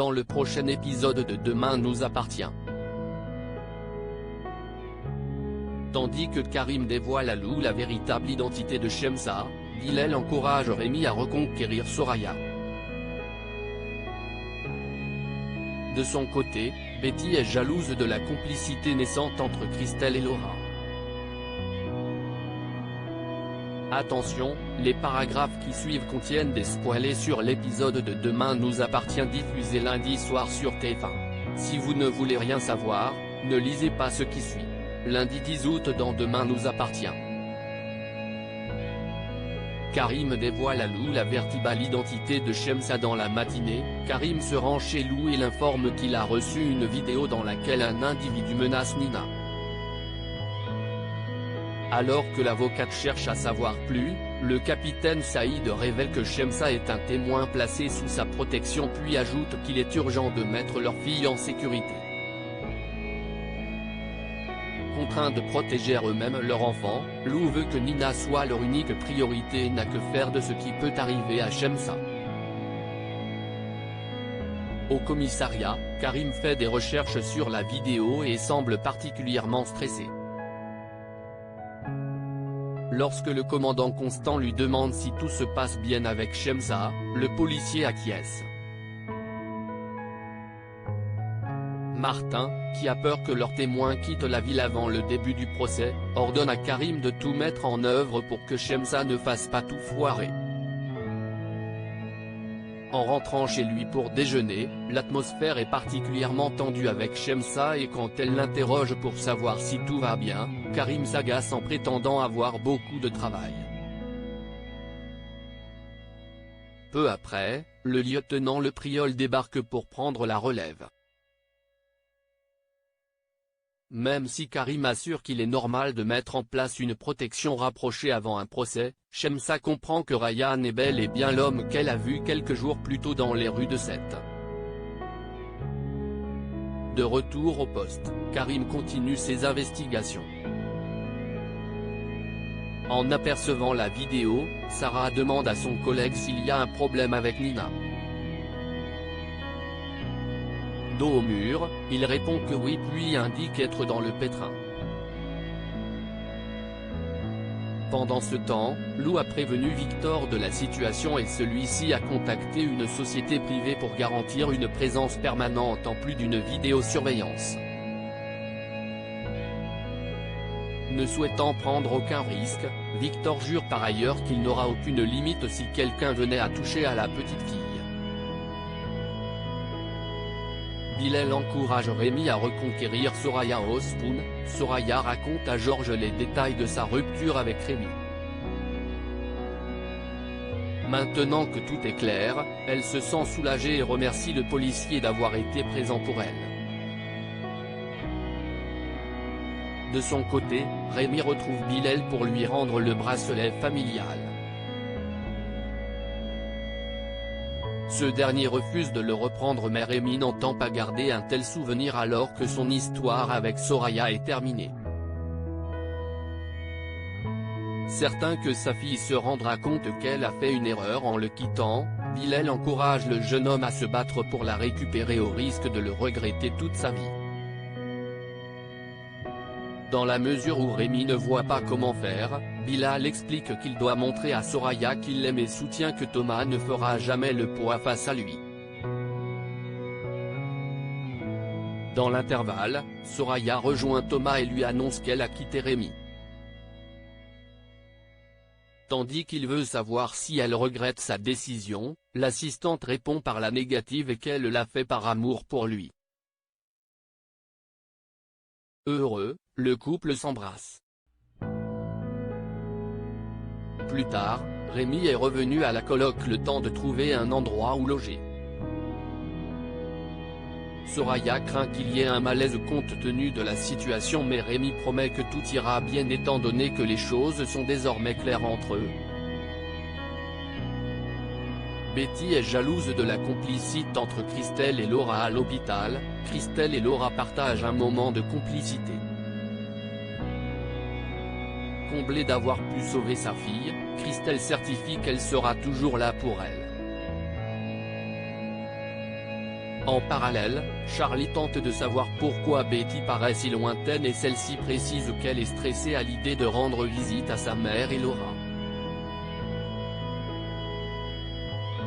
dans le prochain épisode de Demain nous appartient. Tandis que Karim dévoile à Lou la véritable identité de Shemsa, Bilal encourage Rémi à reconquérir Soraya. De son côté, Betty est jalouse de la complicité naissante entre Christelle et Laura. Attention, les paragraphes qui suivent contiennent des spoilers sur l'épisode de Demain nous appartient diffusé lundi soir sur TF1. Si vous ne voulez rien savoir, ne lisez pas ce qui suit. Lundi 10 août dans Demain nous appartient. Karim dévoile à Lou la véritable identité de Shemsa dans la matinée. Karim se rend chez Lou et l'informe qu'il a reçu une vidéo dans laquelle un individu menace Nina. Alors que l'avocate cherche à savoir plus, le capitaine Saïd révèle que Shemsa est un témoin placé sous sa protection puis ajoute qu'il est urgent de mettre leur fille en sécurité. Contraints de protéger eux-mêmes leur enfant, Lou veut que Nina soit leur unique priorité et n'a que faire de ce qui peut arriver à Shemsa. Au commissariat, Karim fait des recherches sur la vidéo et semble particulièrement stressé. Lorsque le commandant Constant lui demande si tout se passe bien avec Shemsa, le policier acquiesce. Martin, qui a peur que leur témoin quitte la ville avant le début du procès, ordonne à Karim de tout mettre en œuvre pour que Shemsa ne fasse pas tout foirer. En rentrant chez lui pour déjeuner, l'atmosphère est particulièrement tendue avec Shemsa et quand elle l'interroge pour savoir si tout va bien, Karim s'agace en prétendant avoir beaucoup de travail. Peu après, le lieutenant Le Priol débarque pour prendre la relève. Même si Karim assure qu'il est normal de mettre en place une protection rapprochée avant un procès, Shemsa comprend que Ryan est bel et bien l'homme qu'elle a vu quelques jours plus tôt dans les rues de Sète. De retour au poste, Karim continue ses investigations. En apercevant la vidéo, Sarah demande à son collègue s'il y a un problème avec Nina. Dos au mur, il répond que oui puis indique être dans le pétrin. Pendant ce temps, Lou a prévenu Victor de la situation et celui-ci a contacté une société privée pour garantir une présence permanente en plus d'une vidéosurveillance. Ne souhaitant prendre aucun risque, Victor jure par ailleurs qu'il n'aura aucune limite si quelqu'un venait à toucher à la petite fille. Bilal encourage Rémi à reconquérir Soraya Ospoon. Soraya raconte à Georges les détails de sa rupture avec Rémi. Maintenant que tout est clair, elle se sent soulagée et remercie le policier d'avoir été présent pour elle. De son côté, Rémi retrouve Bilal pour lui rendre le bracelet familial. Ce dernier refuse de le reprendre mais Rémi n'entend pas garder un tel souvenir alors que son histoire avec Soraya est terminée. Certain que sa fille se rendra compte qu'elle a fait une erreur en le quittant, Bilal encourage le jeune homme à se battre pour la récupérer au risque de le regretter toute sa vie. Dans la mesure où Rémi ne voit pas comment faire, Bilal explique qu'il doit montrer à Soraya qu'il l'aime et soutient que Thomas ne fera jamais le poids face à lui. Dans l'intervalle, Soraya rejoint Thomas et lui annonce qu'elle a quitté Rémi. Tandis qu'il veut savoir si elle regrette sa décision, l'assistante répond par la négative et qu'elle l'a fait par amour pour lui. Heureux, le couple s'embrasse. Plus tard, Rémi est revenu à la coloc le temps de trouver un endroit où loger. Soraya craint qu'il y ait un malaise compte tenu de la situation mais Rémi promet que tout ira bien étant donné que les choses sont désormais claires entre eux. Betty est jalouse de la complicité entre Christelle et Laura à l'hôpital. Christelle et Laura partagent un moment de complicité. Comblée d'avoir pu sauver sa fille, Christelle certifie qu'elle sera toujours là pour elle. En parallèle, Charlie tente de savoir pourquoi Betty paraît si lointaine et celle-ci précise qu'elle est stressée à l'idée de rendre visite à sa mère et Laura.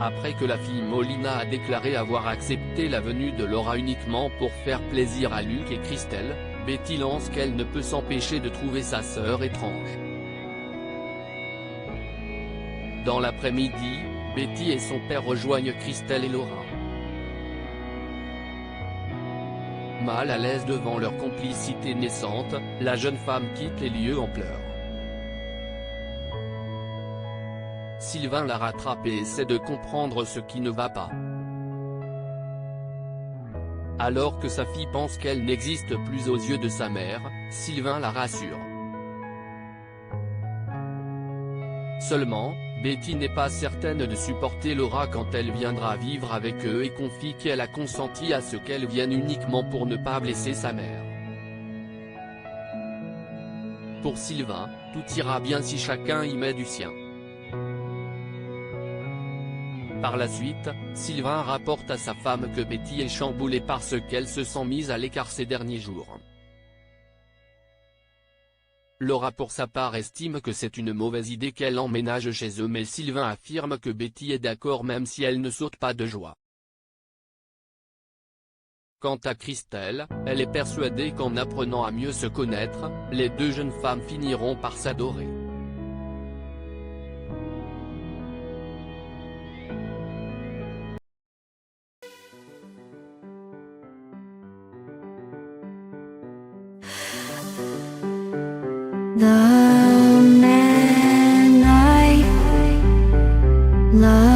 Après que la fille Molina a déclaré avoir accepté la venue de Laura uniquement pour faire plaisir à Luke et Christelle, Betty lance qu'elle ne peut s'empêcher de trouver sa sœur étrange. Dans l'après-midi, Betty et son père rejoignent Christelle et Laura. Mal à l'aise devant leur complicité naissante, la jeune femme quitte les lieux en pleurs. Sylvain la rattrape et essaie de comprendre ce qui ne va pas. Alors que sa fille pense qu'elle n'existe plus aux yeux de sa mère, Sylvain la rassure. Seulement, Betty n'est pas certaine de supporter Laura quand elle viendra vivre avec eux et confie qu'elle a consenti à ce qu'elle vienne uniquement pour ne pas blesser sa mère. Pour Sylvain, tout ira bien si chacun y met du sien. Par la suite, Sylvain rapporte à sa femme que Betty est chamboulée parce qu'elle se sent mise à l'écart ces derniers jours. Laura pour sa part estime que c'est une mauvaise idée qu'elle emménage chez eux mais Sylvain affirme que Betty est d'accord même si elle ne saute pas de joie. Quant à Christelle, elle est persuadée qu'en apprenant à mieux se connaître, les deux jeunes femmes finiront par s'adorer. The man I love